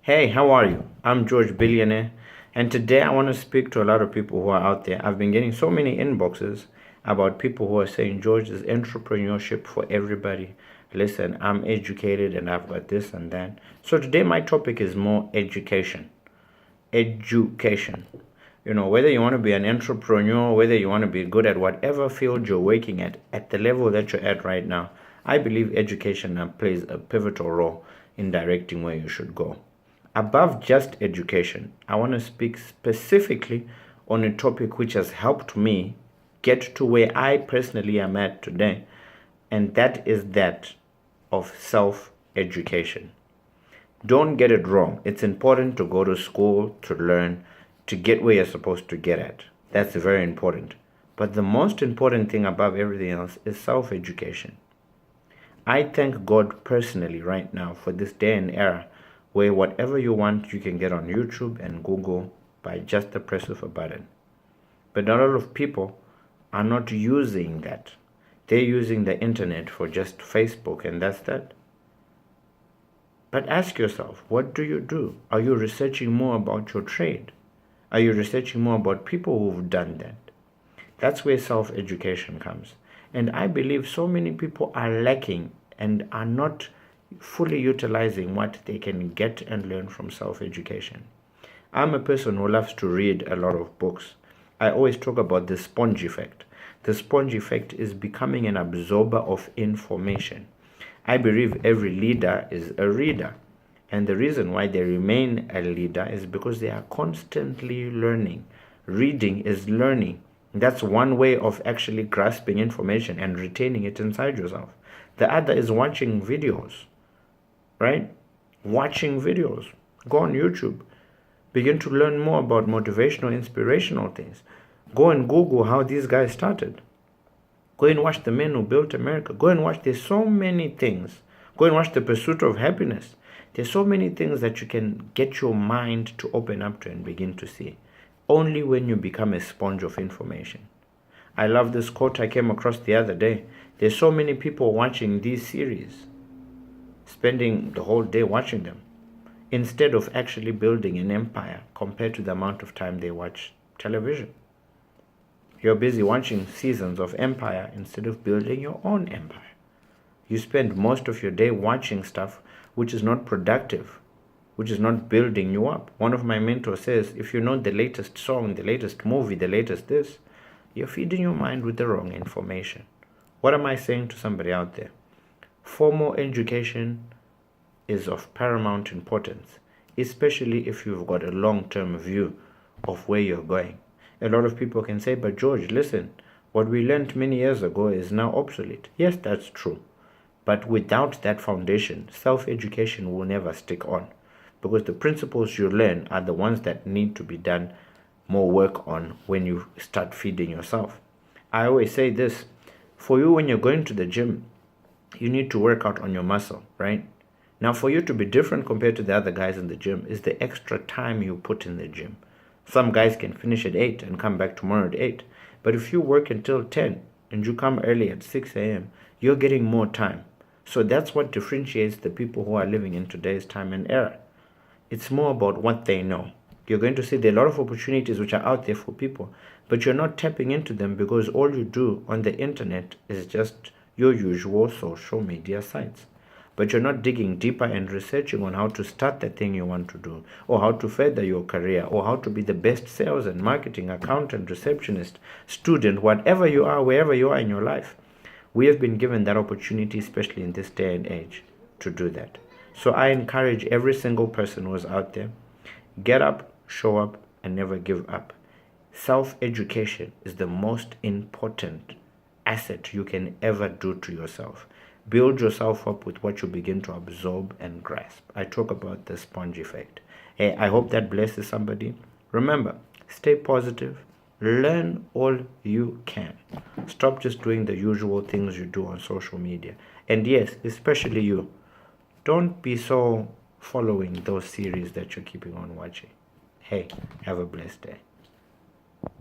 Hey, how are you? I'm George Billionaire, and today I want to speak to a lot of people who are out there. I've been getting so many inboxes about people who are saying, George, is entrepreneurship for everybody. Listen, I'm educated and I've got this and that. So today my topic is more education. Education. Whether you want to be an entrepreneur, whether you want to be good at whatever field you're working at the level that you're at right now, I believe education plays a pivotal role in directing where you should go. Above just education, I want to speak specifically on a topic which has helped me get to where I personally am at today, and that is that of self-education. Don't get it wrong. It's important to go to school to learn, to get where you're supposed to get at. That's very important. But the most important thing above everything else is self-education. I thank God personally right now for this day and era where whatever you want you can get on YouTube and Google by just the press of a button. But a lot of people are not using that. They're using the internet for just Facebook, and that's that. But ask yourself, what do you do? Are you researching more about your trade? Are you researching more about people who've done that? That's where self-education comes. And I believe so many people are lacking and are not fully utilizing what they can get and learn from self-education. I'm a person who loves to read a lot of books. I always talk about the sponge effect. The sponge effect is becoming an absorber of information. I believe every leader is a reader. And the reason why they remain a leader is because they are constantly learning. Reading is learning. That's one way of actually grasping information and retaining it inside yourself. The other is watching videos, right? Watching videos. Go on YouTube. Begin to learn more about motivational, inspirational things. Go and Google how these guys started. Go and watch The Men Who Built America. Go and watch. There's so many things. Go and watch The Pursuit of Happiness. There's so many things that you can get your mind to open up to and begin to see. Only when you become a sponge of information. I love this quote I came across the other day. There's so many people watching these series, spending the whole day watching them, instead of actually building an empire compared to the amount of time they watch television. You're busy watching seasons of Empire instead of building your own empire. You spend most of your day watching stuff which is not productive, which is not building you up. One of my mentors says, if you know the latest song, the latest movie, the latest this, you're feeding your mind with the wrong information. What am I saying to somebody out there? Formal education is of paramount importance, especially if you've got a long-term view of where you're going. A lot of people can say, but George, listen, what we learned many years ago is now obsolete. Yes, that's true. But without that foundation, self-education will never stick on, because the principles you learn are the ones that need to be done more work on when you start feeding yourself. I always say this, for you when you're going to the gym, you need to work out on your muscle, right? Now for you to be different compared to the other guys in the gym is the extra time you put in the gym. Some guys can finish at 8 and come back tomorrow at 8. But if you work until 10 and you come early at 6 a.m., you're getting more time. So that's what differentiates the people who are living in today's time and era. It's more about what they know. You're going to see there are a lot of opportunities which are out there for people, but you're not tapping into them because all you do on the internet is just your usual social media sites. But you're not digging deeper and researching on how to start the thing you want to do, or how to further your career, or how to be the best sales and marketing, accountant, receptionist, student, whatever you are, wherever you are in your life. We have been given that opportunity, especially in this day and age, to do that. So I encourage every single person who is out there, get up, show up, and never give up. Self-education is the most important asset you can ever do to yourself. Build yourself up with what you begin to absorb and grasp. I talk about the sponge effect. Hey, I hope that blesses somebody. Remember, stay positive. Learn all you can. Stop just doing the usual things you do on social media. And yes, especially you, don't be so following those series that you're keeping on watching. Hey, have a blessed day.